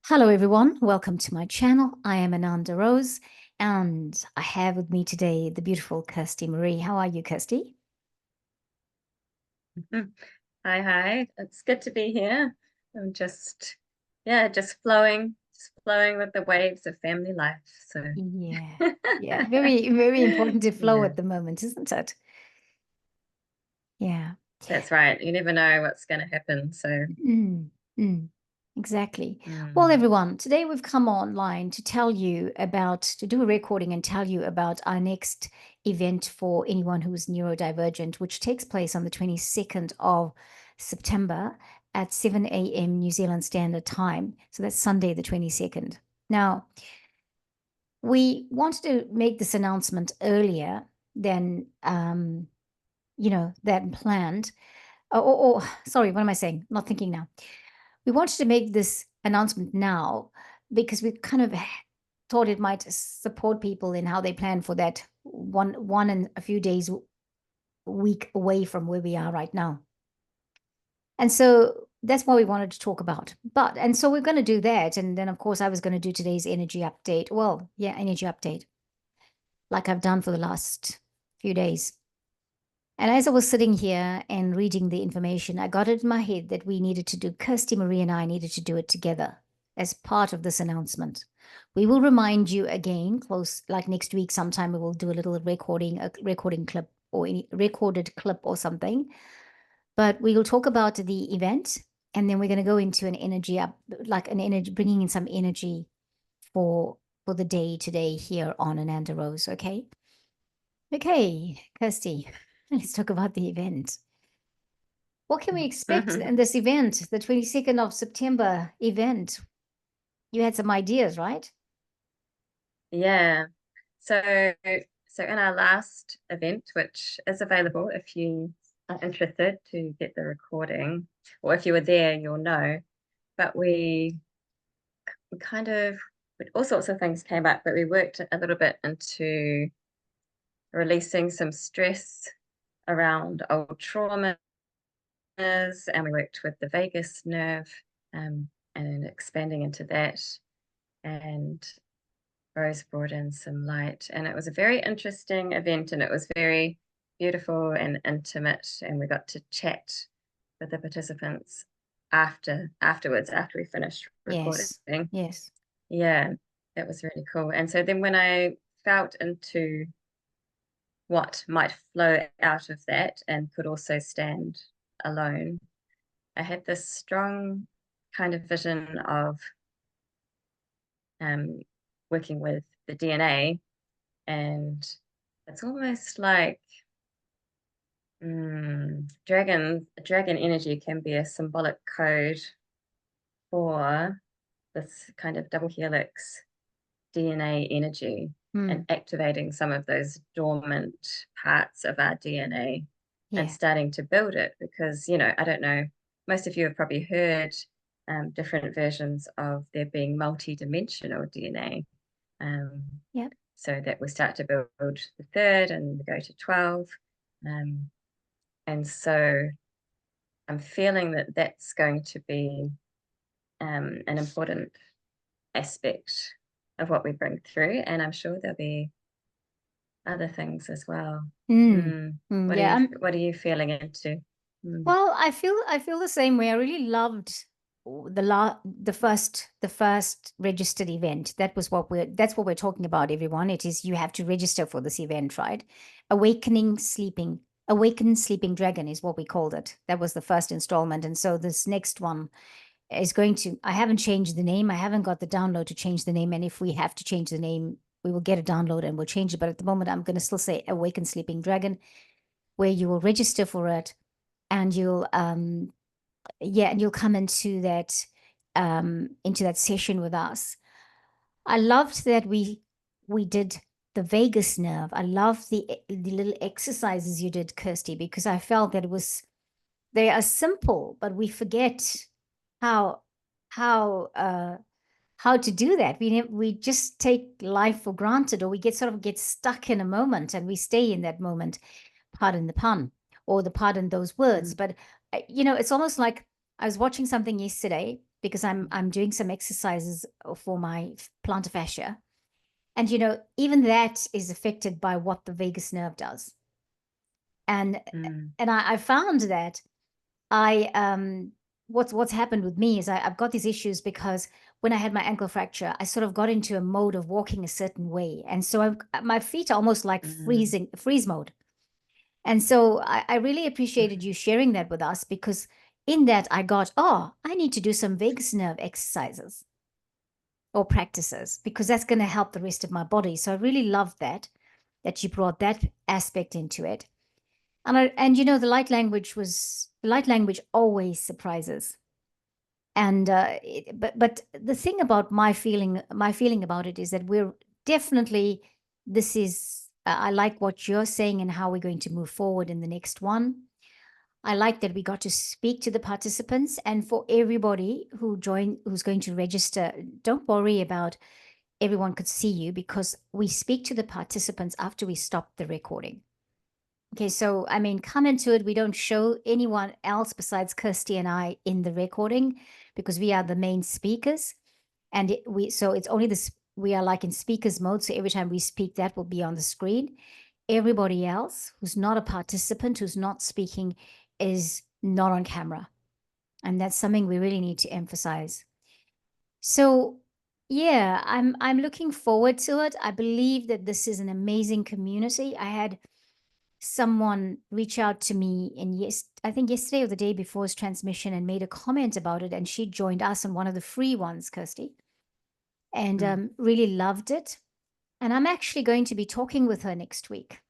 Hello, everyone. Welcome to my channel. I am Ananda Rose, and I have with me today the beautiful Kirsty Marie. How are you, Kirsty? Hi. It's good to be here. I'm just flowing with the waves of family life. So, Yeah, yeah. Very, very important to flow yeah, at the moment, isn't it? Yeah. that's right. You never know what's going to happen. So, Mm, mm, exactly. Well, mm, everyone, today we've come online to tell you about, to do a recording and tell you about our next event for anyone who is neurodivergent, which takes place on the 22nd of September at 7 a.m. New Zealand Standard Time. So that's Sunday, the 22nd. Now, we wanted to make this announcement earlier than, than planned. Sorry, what am I saying? Not thinking now. We wanted to make this announcement now because we kind of thought it might support people in how they plan for that one and a few days week away from where we are right now. And so that's what we wanted to talk about. And so we're going to do that. And then, of course, I was going to do today's energy update. Well, yeah, energy update, like I've done for the last few days. And as I was sitting here and reading the information, I got it in my head that we needed to do, Kirsty Marie and I needed to do it together as part of this announcement. We will remind you again, close like next week sometime, we will do a little recording, a recording clip or any recorded clip or something. But we will talk about the event, and then we're going to go into an energy up, like an energy, bringing in some energy for the day today here on Ananda Rose. Okay. Okay, Kirsty, let's talk about the event. What can we expect in this event, the 22nd of September event? You had some ideas, right? yeah. So, so in our last event, which is available if you are interested to get the recording, or if you were there, you'll know. But we kind of all sorts of things came up, but we worked a little bit into releasing some stress around old traumas, and we worked with the vagus nerve, and expanding into that. And Rose brought in some light, and it was a very interesting event, and it was very beautiful and intimate. And we got to chat with the participants afterwards after we finished recording. Yes, yes. Yeah, that was really cool. And so then when I felt into what might flow out of that and could also stand alone, I had this strong kind of vision of um, working with the DNA. And it's almost like dragon energy can be a symbolic code for this kind of double helix DNA energy and Hmm. activating some of those dormant parts of our DNA and Yeah, starting to build it. Because, I don't know, most of you have probably heard different versions of there being multi-dimensional DNA. Um, yeah. so that we start to build the third and we go to 12. Um, and so I'm feeling that that's going to be an important aspect of what we bring through. And I'm sure there'll be other things as well. Mm. Mm. Mm, What are yeah. you what are you feeling into? Mm. Well, I feel the same way. I really loved the first registered event. That's what we're talking about, everyone. It is you have to register for this event, right? Awaken Sleeping Dragon is what we called it. That was the first installment. And so this next one is going to, I haven't changed the name. I haven't got the download to change the name. And if we have to change the name, we will get a download and we'll change it. But at the moment, I'm going to still say Awaken Sleeping Dragon, where you will register for it and you'll come into that session with us. I loved that we did the vagus nerve. I love the little exercises you did, Kirsty, because I felt that they are simple, but we forget how how uh how to do that. We just take life for granted, or we get stuck in a moment and we stay in that moment, pardon the pun, or pardon those words. Mm. But it's almost like I was watching something yesterday, because I'm doing some exercises for my plantar fascia. And, even that is affected by what the vagus nerve does. And I found that what's happened with me is I've got these issues because when I had my ankle fracture, I sort of got into a mode of walking a certain way. And so my feet are almost like freeze mode. And so I really appreciated you sharing that with us, because in that I got, I need to do some vagus nerve exercises or practices, because that's going to help the rest of my body. So I really loved that you brought that aspect into it. And the light language always surprises. And but the thing about my feeling about it is that we're definitely, this is I like what you're saying and how we're going to move forward in the next one. I like that we got to speak to the participants, and for everybody who's going to register, don't worry about everyone could see you, because we speak to the participants after we stop the recording. Okay, so I mean, come into it. We don't show anyone else besides Kirsty and I in the recording, because we are the main speakers, and so it's only this. We are like in speakers mode, so every time we speak, that will be on the screen. Everybody else who's not a participant, who's not speaking, is not on camera, and that's something we really need to emphasize. So yeah, I'm looking forward to it. I believe that this is an amazing community. I had someone reach out to me I think yesterday or the day before his transmission, and made a comment about it, and she joined us on one of the free ones, Kirsty, and really loved it. And I'm actually going to be talking with her next week.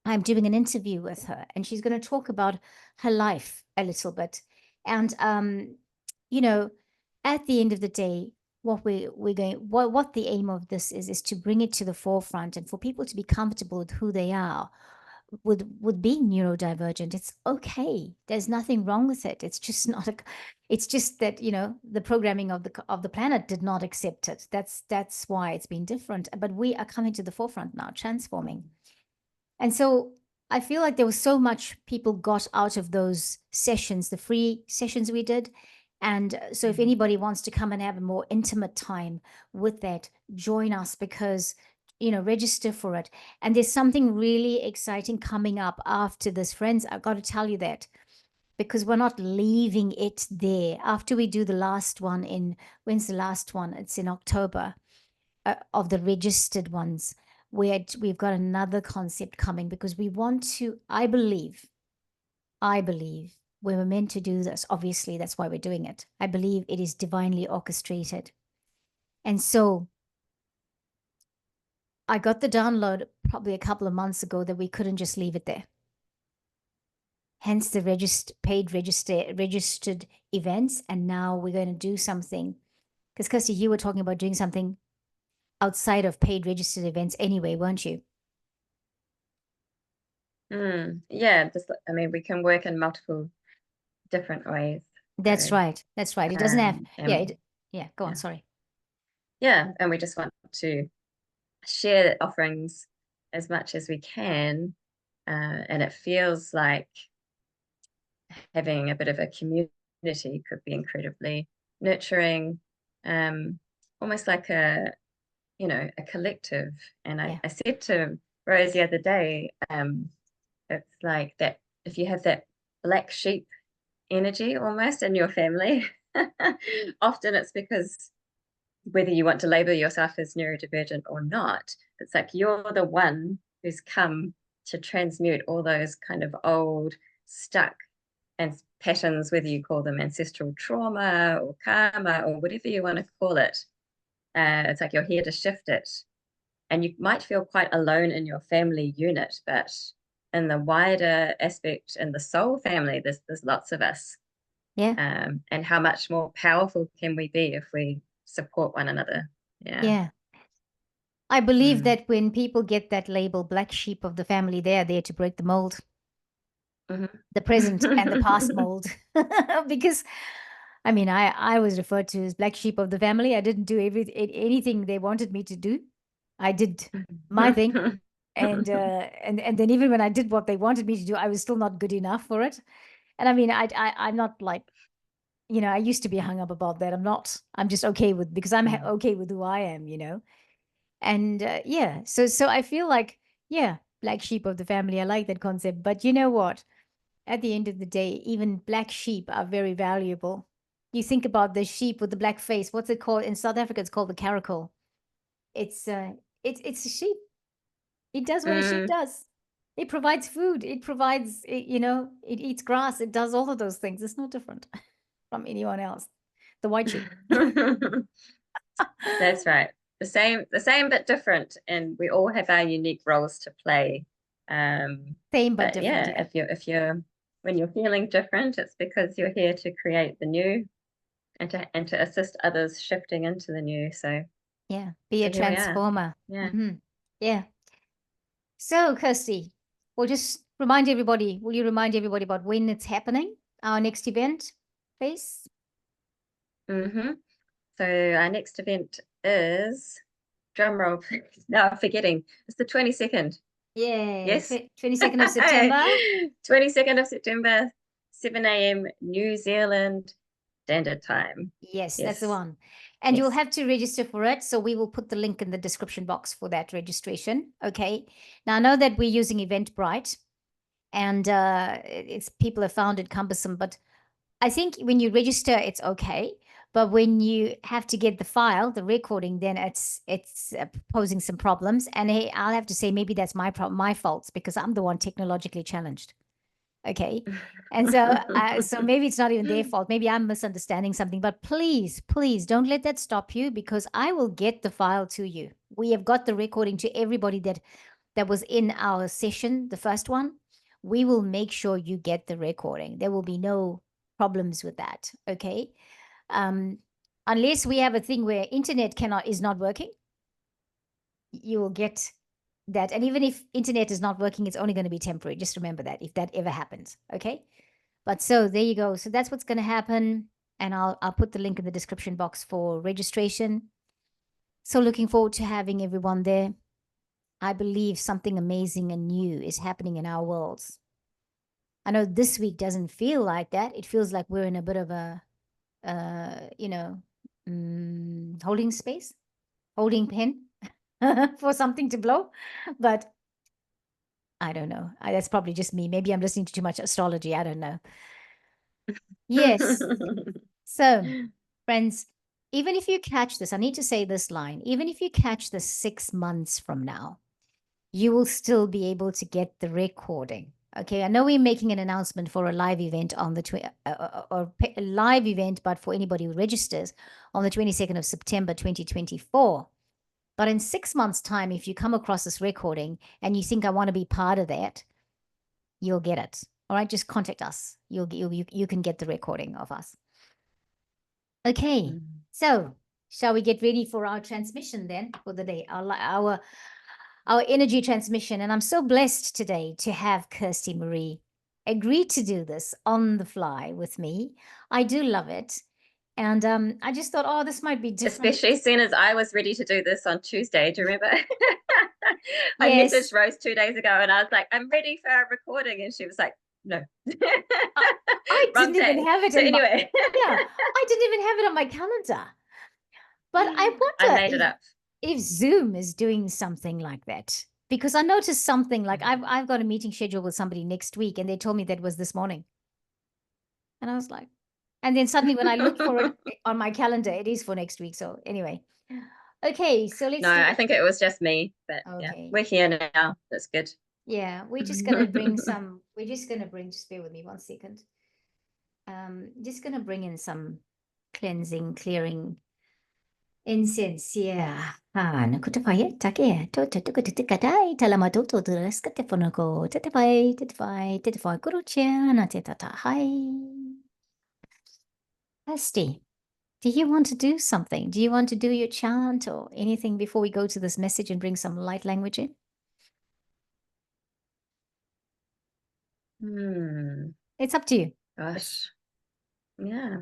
I'm doing an interview with her, and she's going to talk about her life a little bit. And at the end of the day, what the aim of this is to bring it to the forefront, and for people to be comfortable with who they are, with being neurodivergent. It's okay. There's nothing wrong with it. It's just not it's just that, the programming of the planet did not accept it. That's why it's been different. But we are coming to the forefront now, transforming. And so I feel like there was so much people got out of those sessions, the free sessions we did. And so if anybody wants to come and have a more intimate time with that, join us, because register for it. And there's something really exciting coming up after this, friends. I've got to tell you that, because we're not leaving it there. After we do the last one when's the last one? It's in October, of the registered ones, where we've got another concept coming, because we want to, I believe we were meant to do this. Obviously, that's why we're doing it. I believe it is divinely orchestrated. And so I got the download probably a couple of months ago that we couldn't just leave it there. Hence the registered events. And now we're going to do something, because Kirsty, you were talking about doing something outside of paid registered events anyway, weren't you? Yeah, we can work in multiple different ways. That's right. It doesn't have, go on, sorry. Yeah, and we just want to share offerings as much as we can, and it feels like having a bit of a community could be incredibly nurturing, almost like a collective. And I said to Rose the other day, it's like that if you have that black sheep energy almost in your family, often it's because, whether you want to label yourself as neurodivergent or not, it's like you're the one who's come to transmute all those kind of old, stuck and patterns, whether you call them ancestral trauma or karma or whatever you want to call it. It's like you're here to shift it. And you might feel quite alone in your family unit, but in the wider aspect, in the soul family, there's lots of us. Yeah. And how much more powerful can we be if we support one another? Yeah. I believe that when people get that label, black sheep of the family, they are there to break the mold, the present and the past mold. Because I was referred to as black sheep of the family. I didn't do anything they wanted me to do. I did my thing. And then even when I did what they wanted me to do, I was still not good enough for it. And I'm not like you know, I used to be hung up about that. I'm not. I'm just okay with, because I'm Mm. okay with who I am, you know. And yeah, so I feel like, yeah, black sheep of the family. I like that concept. But you know what? At the end of the day, even black sheep are very valuable. You think about the sheep with the black face. What's it called in South Africa? It's called the caracal. It's a sheep. It does what a sheep Mm. does. It provides food. It provides, you know, it eats grass. It does all of those things. It's no different from anyone else. The white sheep. That's right. The same but different, and we all have our unique roles to play. Same but But different. yeah, Yeah. if you're when you're feeling different, it's because you're here to create the new and to assist others shifting into the new. Yeah. Be a So here we are. transformer. Yeah. Hmm. Yeah. So, Kirsty, we'll just remind everybody. Will you remind everybody about when it's happening? Our next event, please. Mm-hmm. So our next event is drum roll. No, I'm forgetting. It's the 22nd. Yay. Yes. 22nd of September. 22nd of September, 7 a.m. New Zealand Standard Time. Yes, that's the Yes. one. And you'll Yes. have to register for it. So we will put the link in the description box for that registration. Okay. Now I know that we're using Eventbrite, and it's people have found it cumbersome, but I think when you register, it's okay. But when you have to get the file, the recording, then it's posing some problems. And hey, I'll have to say maybe that's my problem, my faults, because I'm the one technologically challenged. Okay. And so maybe it's not even their fault. Maybe I'm misunderstanding something, but please don't let that stop you, because I will get the file to you. We have got the recording to everybody that was in our session, the first one. We will make sure you get the recording. There will be no problems with that. Okay. Um, unless we have a thing where internet is not working, you will get that. And even if internet is not working, it's only going to be temporary. Just remember that if that ever happens. Okay. But so there you go. So that's what's going to happen. And I'll put the link in the description box for registration. So looking forward to having everyone there. I believe something amazing and new is happening in our worlds. I know this week doesn't feel like that. It feels like we're in a bit of a, you know, holding space, holding pen for something to blow. But I don't know. That's probably just me. Maybe I'm listening to too much astrology. I don't know. Yes. So, friends, even if you catch this, I need to say this line, even if you catch this 6 months from now, you will still be able to get the recording. Okay, I know we're making an announcement for a live event on the a live event, but for anybody who registers on the 22nd of September 2024. But in 6 months' time, if you come across this recording and you think I want to be part of that, you'll get it. All right, just contact us. You can get the recording of us. Okay, so shall we get ready for our transmission then for the day? Our energy transmission. And I'm so blessed today to have Kirsty Marie agree to do this on the fly with me. I do love it. And I just thought, oh, this might be different. Especially as soon as I was ready to do this on Tuesday. Do you remember? I Yes. messaged Rose 2 days ago and I was like, I'm ready for our recording. And she was like, no. I Wrong didn't even day. have it So in my, anyway. yeah, I didn't even have it on my calendar. But I I wonder made it up. if Zoom is doing something like that. Because I noticed something like Mm. I've got a meeting scheduled with somebody next week, and they told me that was this morning. And I was like, and then suddenly when I looked for it on my calendar, it is for next week. So anyway, okay, so let's No, do I it. think it was just me, but yeah, Okay, we're here now. That's good. yeah, we're just gonna bring some. We're just gonna bring. Just bear with me 1 second. Just gonna bring in some cleansing, clearing incense. Yeah. Ah, nakutapaya take to tukutikadai talamatoto raskatafonoko tatify gurucha na teta hi. Kirsty, do you want to do something? Do you want to do your chant or anything before we go to this message and bring some light language in? It's up to you. Gosh. Yeah.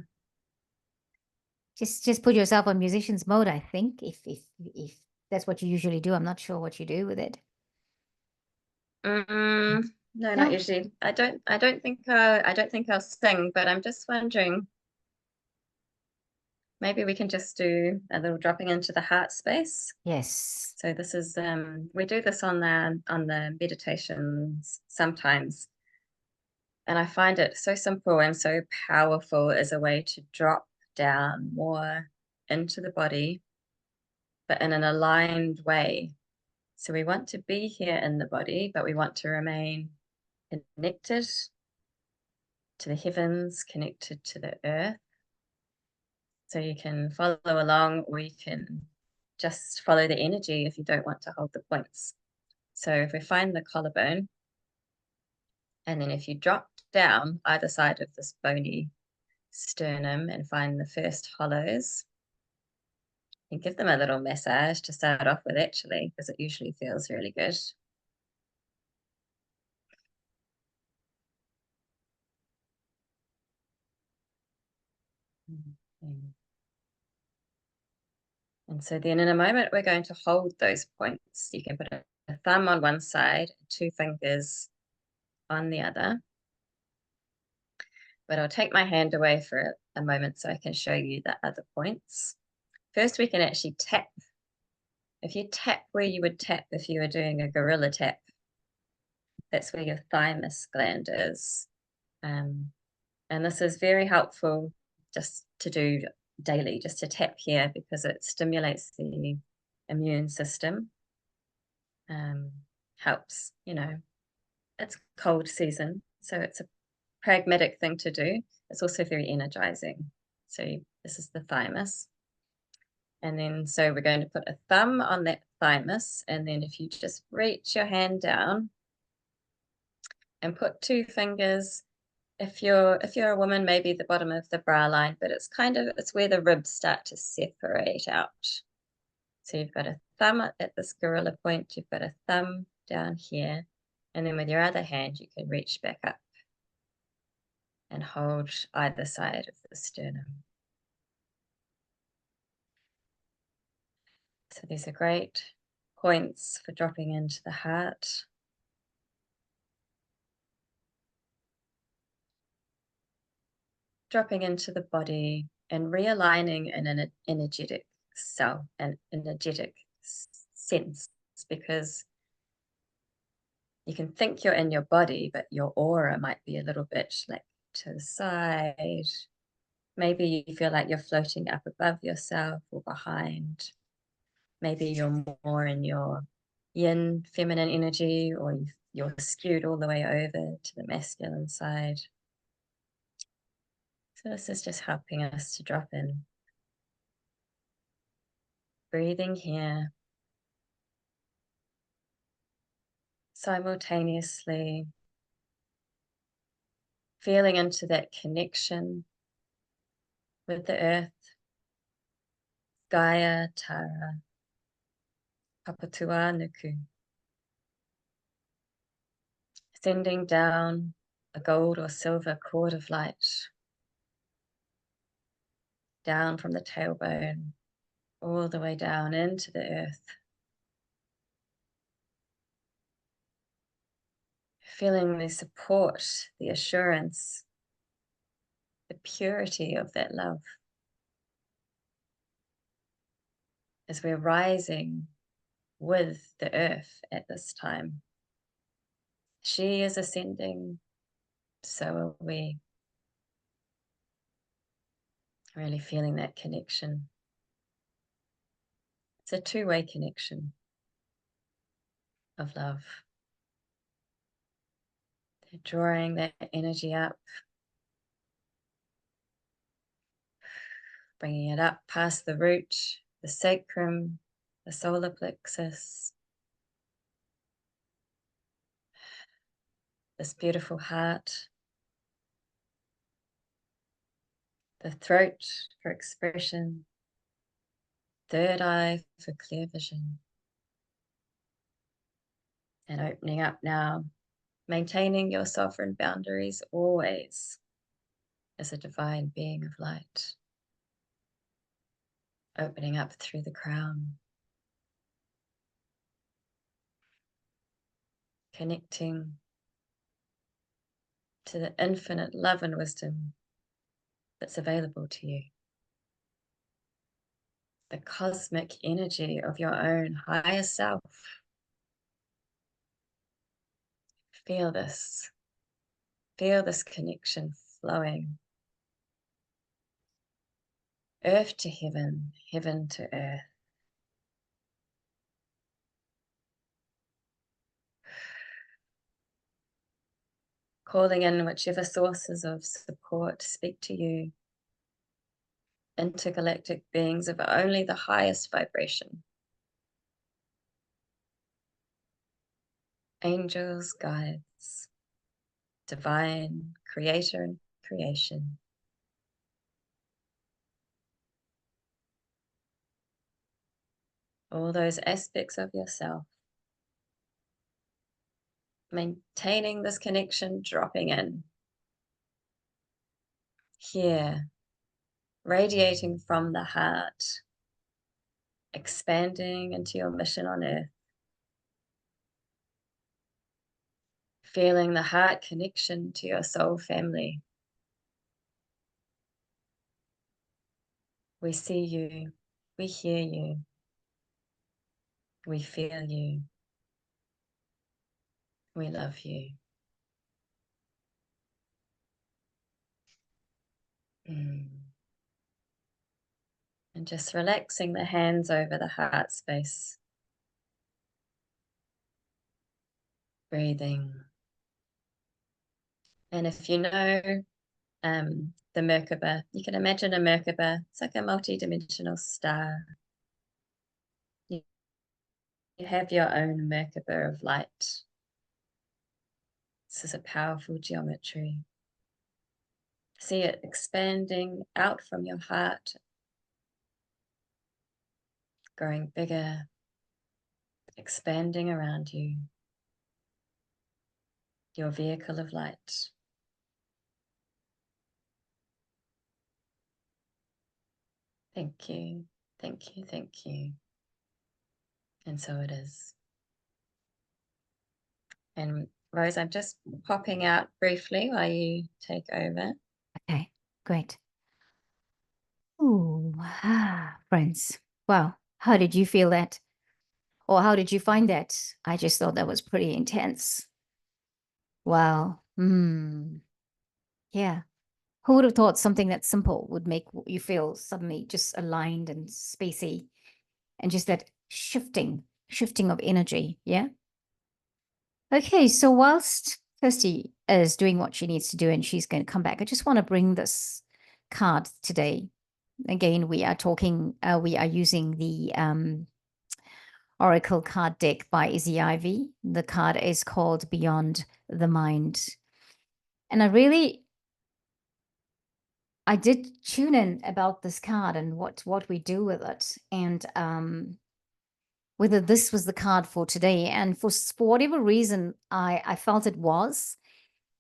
Just put yourself on musician's mode, I think, if that's what you usually do. I'm not sure what you do with it. No, not No? usually. I don't think I'll sing, but I'm just wondering maybe we can just do a little dropping into the heart space. Yes. So this is we do this on the meditations sometimes, and I find it so simple and so powerful as a way to drop down more into the body, but in an aligned way. So we want to be here in the body, but we want to remain connected to the heavens, connected to the earth. So you can follow along, or you can just follow the energy if you don't want to hold the points. So if we find the collarbone, and then if you drop down either side of this bony sternum and find the first hollows, and give them a little massage to start off with, actually, because it usually feels really good. And so then in a moment, we're going to hold those points. You can put a thumb on one side, 2 fingers on the other. But I'll take my hand away for a moment so I can show you the other points. First, we can actually tap. If you tap where you would tap if you were doing a gorilla tap, that's where your thymus gland is. And this is very helpful just to do daily, just to tap here, because it stimulates the immune system. Helps, it's cold season, so it's a pragmatic thing to do. It's also very energizing. So this is the thymus. And then, so we're going to put a thumb on that thymus. And then if you just reach your hand down and put 2 fingers, if you're a woman, maybe the bottom of the bra line, but it's where the ribs start to separate out. So you've got a thumb at this gorilla point, you've got a thumb down here, and then with your other hand, you can reach back up and hold either side of the sternum. So these are great points for dropping into the heart. Dropping into the body and realigning in an energetic sense, because you can think you're in your body, but your aura might be a little bit like to the side. Maybe you feel like you're floating up above yourself or behind. Maybe you're more in your yin feminine energy, or you're skewed all the way over to the masculine side. So this is just helping us to drop in. Breathing here. Simultaneously feeling into that connection with the earth, Gaia, Tara, Papatua Nuku. Sending down a gold or silver cord of light, down from the tailbone, all the way down into the earth. Feeling the support, the assurance, the purity of that love as we're rising with the earth at this time. She is ascending, so are we. Really feeling that connection. It's a two-way connection of love. They're drawing that energy up, bringing it up past the root, the sacrum, the solar plexus, this beautiful heart, the throat for expression, third eye for clear vision. And opening up now, maintaining your sovereign boundaries always as a divine being of light. Opening up through the crown, connecting to the infinite love and wisdom that's available to you. the cosmic energy of your own higher self. Feel this. Feel this connection flowing. Earth to heaven, heaven to earth. Calling in whichever sources of support speak to you. Intergalactic beings of only the highest vibration. Angels, guides, divine, creator and creation. All those aspects of yourself. Maintaining this connection, dropping in. Here, radiating from the heart, expanding into your mission on earth. Feeling the heart connection to your soul family. We see you, we hear you, we feel you, we love you. And just relaxing the hands over the heart space. Breathing. And if you know the Merkaba, you can imagine a Merkaba. It's like a multi-dimensional star. You have your own Merkaba of light. This is a powerful geometry. See it expanding out from your heart, growing bigger, expanding around you. Your vehicle of light. Thank you, thank you, thank you. And so it is. And Rose, I'm just popping out briefly while you take over. Okay, great. Ooh, friends. Wow. How did you feel that? Or how did you find that? I just thought that was pretty intense. Wow. Yeah. Who would have thought something that simple would make you feel suddenly just aligned and spacey and just that shifting of energy? Yeah. Okay. So whilst Kirsty is doing what she needs to do and she's going to come back, I just want to bring this card today. Again, we are using the Oracle card deck by Izzy Ivy. The card is called Beyond the Mind. And I did tune in about this card and what we do with it, and whether this was the card for today. And for whatever reason, I felt it was.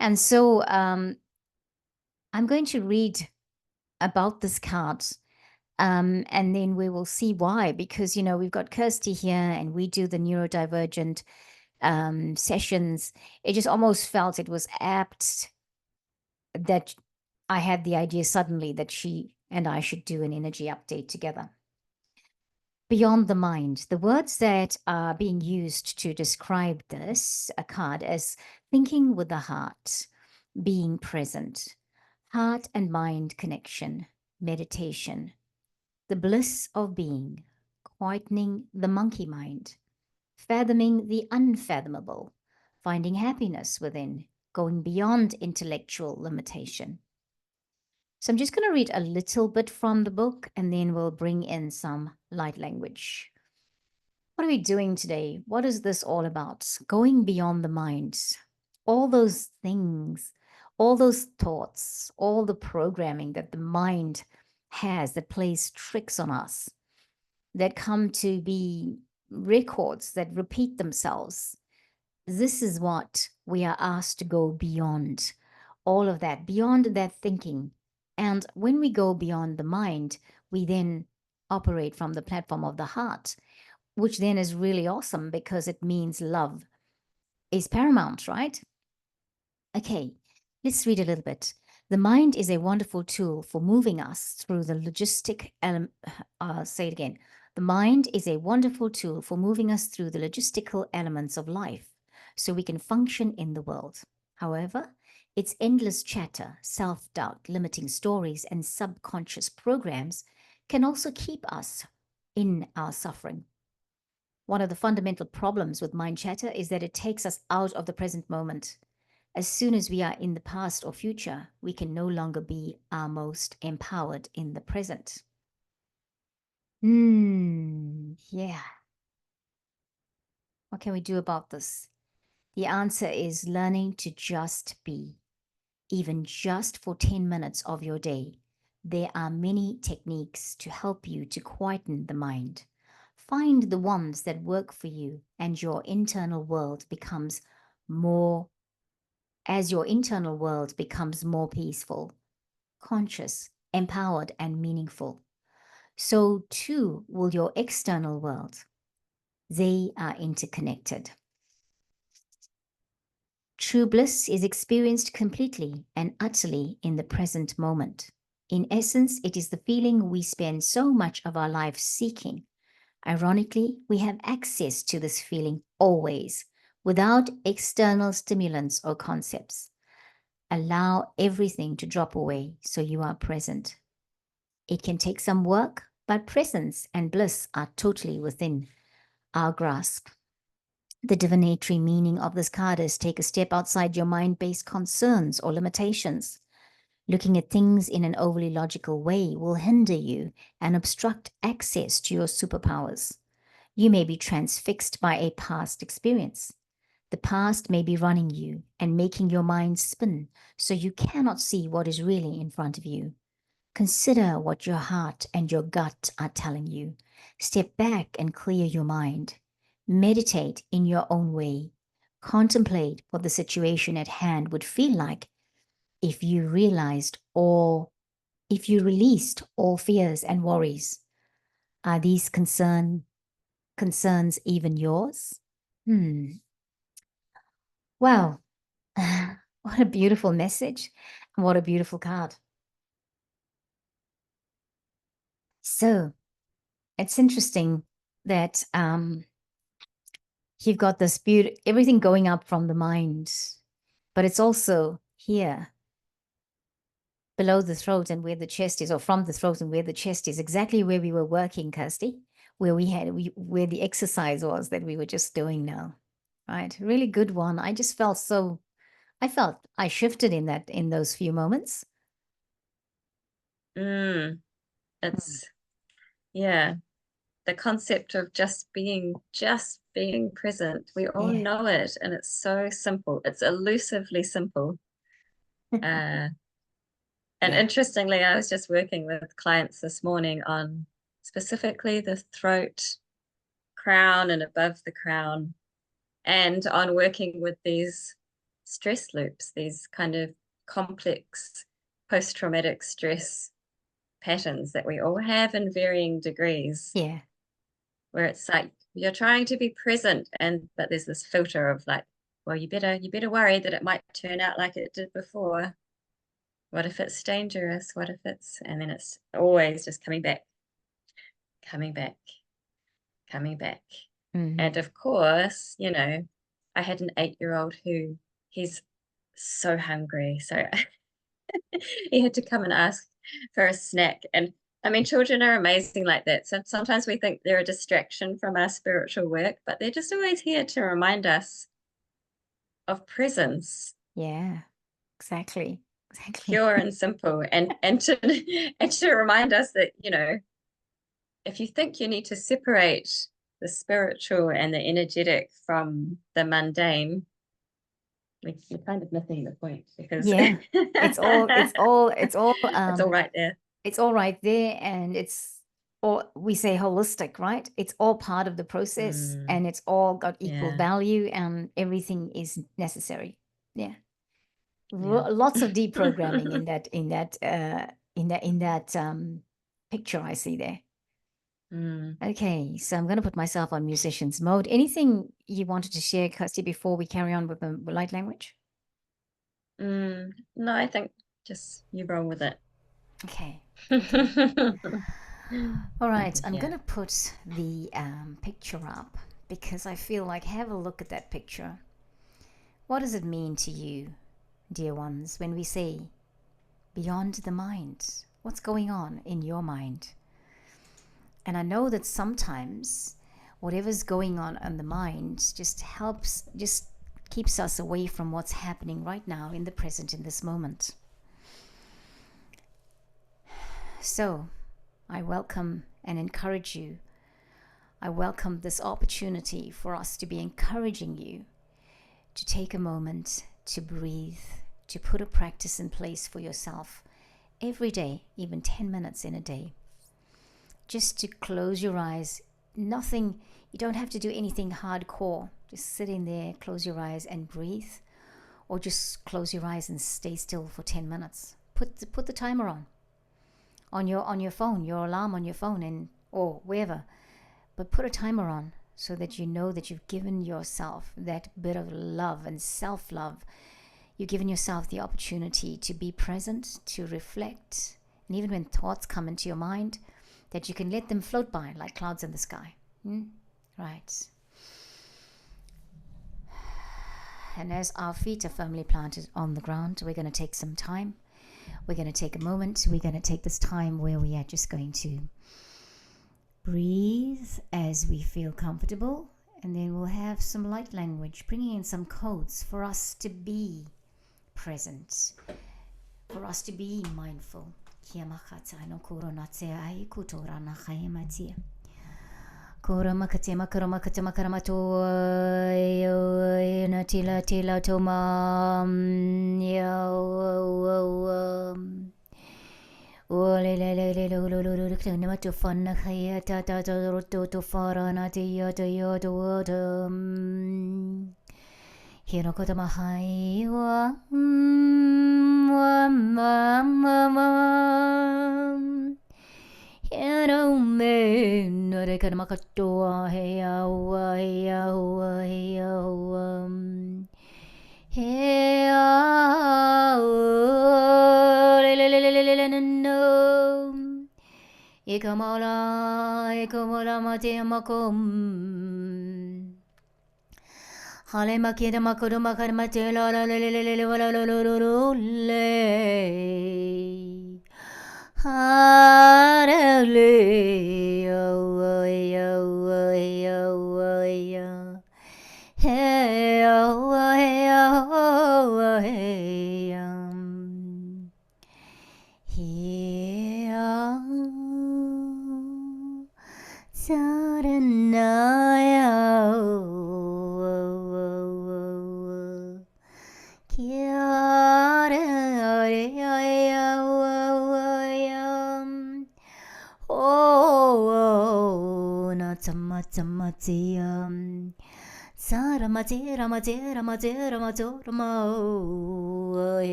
And so I'm going to read about this card. And then we will see why, because, we've got Kirsty here and we do the neurodivergent sessions. It just almost felt it was apt that I had the idea suddenly that she and I should do an energy update together. Beyond the mind, the words that are being used to describe this card as thinking with the heart, being present, heart and mind connection, meditation, the bliss of being, quietening the monkey mind, fathoming the unfathomable, finding happiness within, going beyond intellectual limitation. So I'm just going to read a little bit from the book and then we'll bring in some light language. What are we doing today? What is this all about? Going beyond the mind. All those things, all those thoughts, all the programming that the mind has that plays tricks on us, that come to be records that repeat themselves. This is what we are asked to go beyond. All of that, beyond that thinking. And when we go beyond the mind, we then operate from the platform of the heart, which then is really awesome because it means love is paramount, right? Okay, let's read a little bit. The mind is a wonderful tool for moving us through the logistic element. Say it again. The mind is a wonderful tool for moving us through the logistical elements of life so we can function in the world. However, its endless chatter, self-doubt, limiting stories, and subconscious programs can also keep us in our suffering. One of the fundamental problems with mind chatter is that it takes us out of the present moment. As soon as we are in the past or future, we can no longer be our most empowered in the present. Yeah. What can we do about this? The answer is learning to just be, even just for 10 minutes of your day. There are many techniques to help you to quieten the mind. Find the ones that work for you, and your internal world becomes more peaceful, conscious, empowered, and meaningful. So too will your external world. They are interconnected. True bliss is experienced completely and utterly in the present moment. In essence, it is the feeling we spend so much of our life seeking. Ironically, we have access to this feeling always, without external stimulants or concepts. Allow everything to drop away so you are present. It can take some work, but presence and bliss are totally within our grasp. The divinatory meaning of this card is take a step outside your mind-based concerns or limitations. Looking at things in an overly logical way will hinder you and obstruct access to your superpowers. You may be transfixed by a past experience. The past may be running you and making your mind spin, so you cannot see what is really in front of you. Consider what your heart and your gut are telling you. Step back and clear your mind. Meditate in your own way. Contemplate what the situation at hand would feel like if you released all fears and worries. Are these concerns even yours? Wow, what a beautiful message and what a beautiful card. So it's interesting that you've got this everything going up from the mind, but it's also here below the throat and where the chest is, or from the throat and where the chest is, exactly where we were working, Kirsty, where where the exercise was that we were just doing now, right? Really good one. I felt I shifted in those few moments. It's, yeah, the concept of just being present. We all know it, and it's so simple. It's elusively simple. And interestingly, I was just working with clients this morning on specifically the throat, crown, and above the crown, and on working with these stress loops, these kind of complex post-traumatic stress patterns that we all have in varying degrees. Yeah. Where it's like you're trying to be present, but there's this filter of like, well, you better worry that it might turn out like it did before. What if it's dangerous? What if it's, and then it's always just coming back. And of course, I had an 8-year-old who he's so hungry. So he had to come and ask for a snack. And I mean, children are amazing like that. So sometimes we think they're a distraction from our spiritual work, but they're just always here to remind us of presence. Yeah, exactly. Pure and simple. And to remind us that, if you think you need to separate the spiritual and the energetic from the mundane, like you're kind of missing the point, because it's all it's all right there. It's all right there, and it's all, we say, holistic, right? It's all part of the process, and it's all got equal value, and everything is necessary. Lots of deprogramming in that picture I see there. Okay, so I'm going to put myself on musician's mode. Anything you wanted to share, Kirsty, before we carry on with the light language? No, I think just you roll with it. Okay. Good All right. to I'm hear. going to put the picture up because I feel like have a look at that picture. What does it mean to you, dear ones, when we say beyond the mind? What's going on in your mind? And I know that sometimes whatever's going on in the mind just keeps us away from what's happening right now in the present, in this moment. So I welcome and encourage you. I welcome this opportunity for us to be encouraging you to take a moment to breathe, to put a practice in place for yourself every day, even 10 minutes in a day. Just to close your eyes. Nothing, you don't have to do anything hardcore. Just sit in there, close your eyes and breathe, or just close your eyes and stay still for 10 minutes. Put the timer on your phone, your alarm on your phone, or wherever. But put a timer on so that you know that you've given yourself that bit of love and self-love. You've given yourself the opportunity to be present, to reflect, and even when thoughts come into your mind, that you can let them float by like clouds in the sky. Right. And as our feet are firmly planted on the ground, we're going to take some time. We're going to take a moment. We're going to take this time where we are just going to breathe as we feel comfortable, and then we'll have some light language, bringing in some codes for us to be present, for us to be mindful. Kia makata no korona te ai kutora na kaimatia. Kora makate makara makate makaramato na tila toma to fun to farana Hirokota mahai wa Hero me no de kamakatoa heya Ikamola mate makom Hale makida makuru makar mate la la la la la la la la Harale hey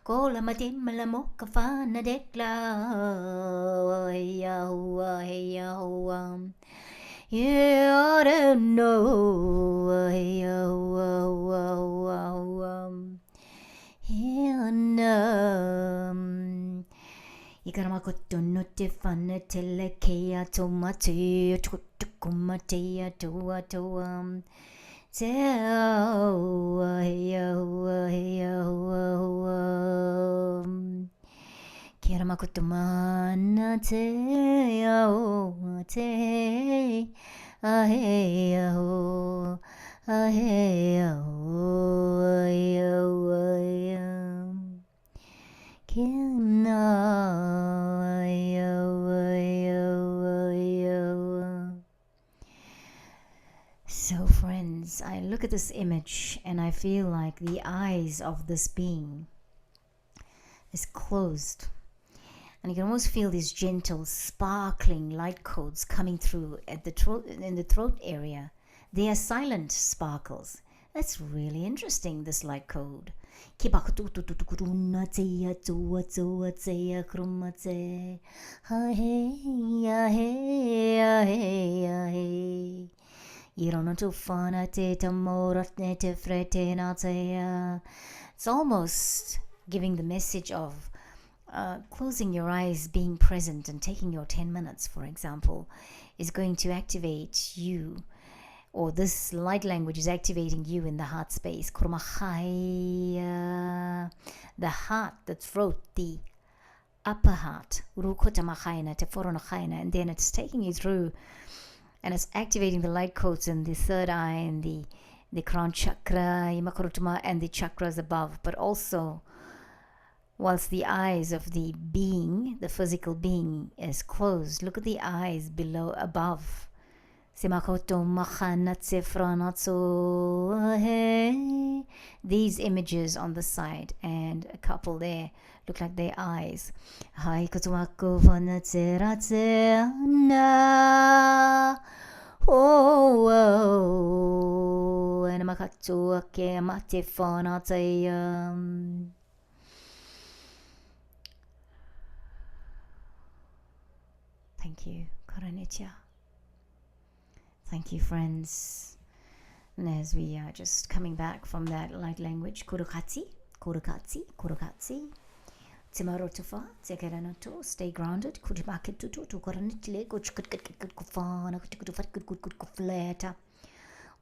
Kola matim la moka fana dekla ya I don't know Ikaramakotto no te fana telekea tomate tukumatea toa Kiramakutumana te So friends, I look at this image and I feel like the eyes of this being is closed. And you can almost feel these gentle, sparkling light codes coming through at the throat, in the throat area. They are silent sparkles. That's really interesting, this light code. You don't know to fun it's almost giving the message of closing your eyes, being present, and taking your 10 minutes, for example, is going to activate you, or this light language is activating you in the heart space. The heart, the throat, the upper heart. And then it's taking you through, and it's activating the light codes in the third eye and the crown chakra, and the chakras above, but also whilst the eyes of the being, the physical being, is closed, look at the eyes below, above. These images on the side, and a couple there look like their eyes. Thank you, Karanitya. Thank you, friends. And as we are just coming back from that light language, kurukatsi, kurukatsi, kurukatsi. Timarotufa, tekeranato, stay grounded. Kujimakitutu, tukoranitile, kuchkutkufana, kuchkutufat,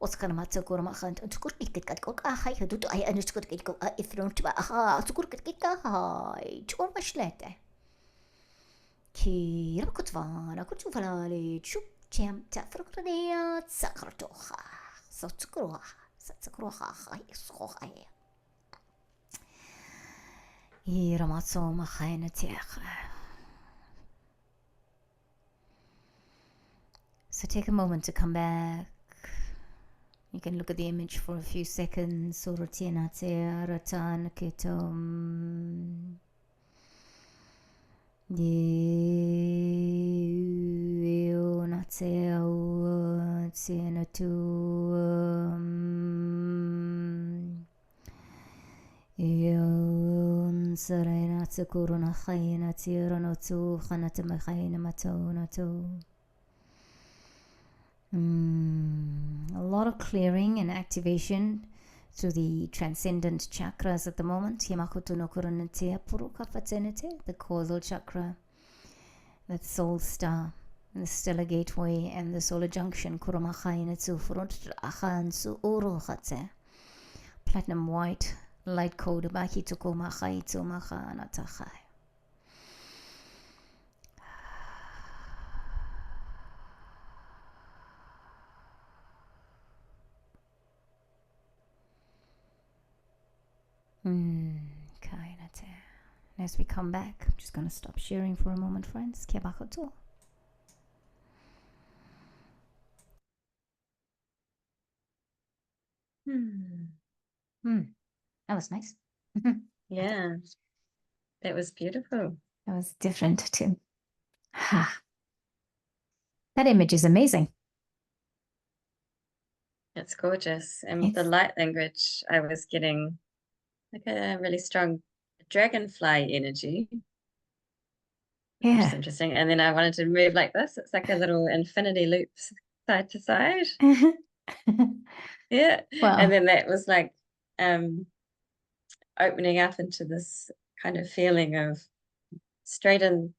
Oskarmatsa Gormahan, and Skurkit, I had to I understood if not to Skurkit, Chormashlete. Kirakutvan, Kutuvalali, Chup, Cham, Tafrokradea, Sakratoha, Sotsukroha, Satsakroha, Sohai. Iramatso Mahainatek. So take a moment to come back. You can look at the image for a few seconds. Sorotinate ratan ketum. Yonateo tsenatu. Yon sarenatse kuruna khayna tiranotu khanatama khayna matonatu. A lot of clearing and activation through the transcendent chakras at the moment. The causal chakra, that soul star, the stellar gateway, and the solar junction. Platinum white light code. As we come back, I'm just going to stop sharing for a moment, friends. Kia bakato. That was nice. Yeah, that was beautiful. That was different too. That image is amazing. It's gorgeous. And the light language, I was getting like a really strong dragonfly energy. Yeah. Which is interesting. And then I wanted to move like this. It's like a little infinity loop side to side. Yeah. Wow. And then that was like opening up into this kind of feeling of strengthen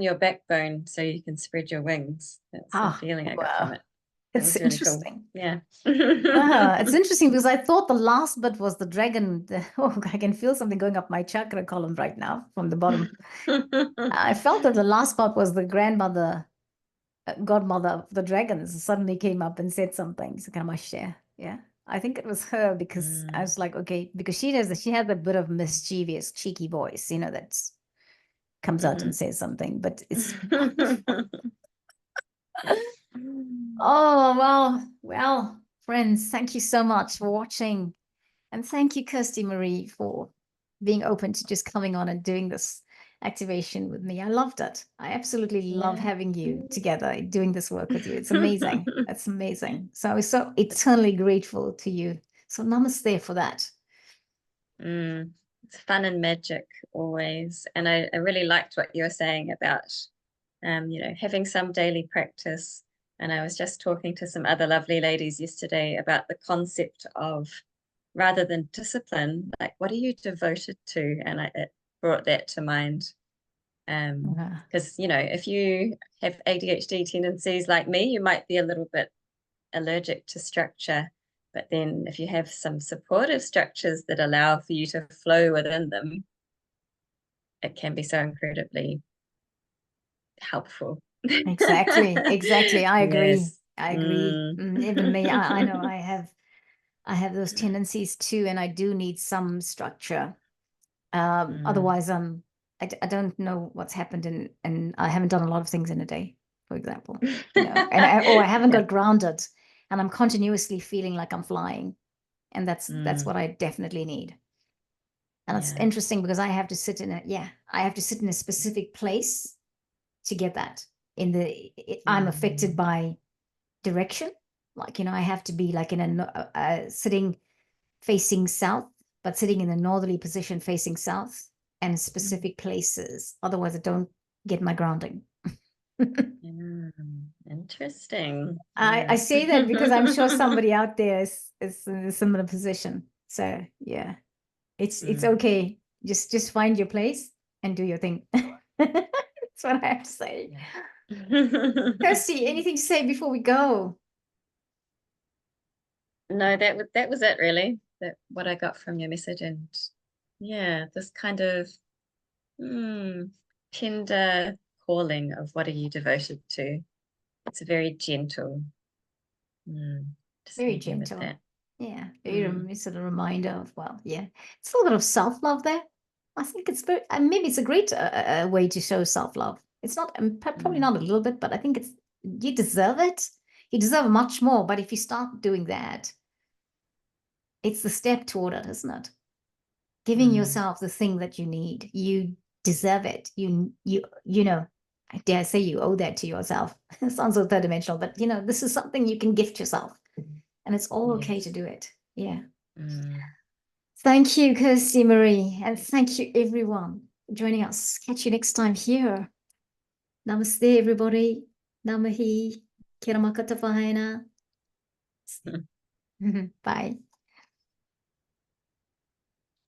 your backbone so you can spread your wings. That's the feeling I got from it. It's really interesting. Cool. Yeah. It's interesting because I thought the last bit was the dragon. I can feel something going up my chakra column right now from the bottom. I felt that the last part was the grandmother, godmother of the dragons suddenly came up and said something. So can I share? Yeah. I think it was her because I was like, okay, because she has a bit of mischievous, cheeky voice, that comes out and says something, but it's oh, well, friends, thank you so much for watching. And thank you, Kirsty Marie, for being open to just coming on and doing this activation with me. I loved it. I absolutely love Yeah. having you together doing this work with you. It's amazing. It's amazing. So I was so eternally grateful to you. So namaste for that. It's fun and magic always. And I really liked what you were saying about, having some daily practice. And I was just talking to some other lovely ladies yesterday about the concept of, rather than discipline, like, what are you devoted to? And it brought that to mind. Yeah. Because, if you have ADHD tendencies like me, you might be a little bit allergic to structure. But then if you have some supportive structures that allow for you to flow within them, it can be so incredibly helpful. Exactly. I agree. Yes. I agree. Even me, I know I have those tendencies too, and I do need some structure. Otherwise, I don't know what's happened, and I haven't done a lot of things in a day, for example, and I haven't Yeah. got grounded, and I'm continuously feeling like I'm flying, and that's what I definitely need. And it's Yeah. interesting because I have to sit in a specific place to get that. I'm affected by direction, like I have to be like in a sitting facing south, but sitting in a northerly position facing south and specific places. Otherwise, I don't get my grounding. Interesting. I Yeah. say that because I'm sure somebody out there is in a similar position. So yeah, it's okay. Just find your place and do your thing. That's what I have to say. Yeah. Kirsty, anything to say before we go? No, that was it really. That what I got from your message, and yeah, this kind of tender calling of what are you devoted to. It's very gentle. Just Very leave you with gentle. that. Yeah, Mm, it's a reminder of, well, yeah, it's a little bit of self-love there. I think it's very, maybe it's a great way to show self-love. It's not, probably mm, not a little bit, but I think you deserve it. You deserve much more. But if you start doing that, it's the step toward it, isn't it? Giving mm. yourself the thing that you need. You deserve it. I dare say you owe that to yourself. It sounds so third dimensional, but this is something you can gift yourself. And it's all okay to Yes. do it. Yeah. Mm. Thank you, Kirsty Marie. And thank you, everyone, for joining us. Catch you next time here. Namaste, everybody. Namahi. Kira makata wahena. Bye.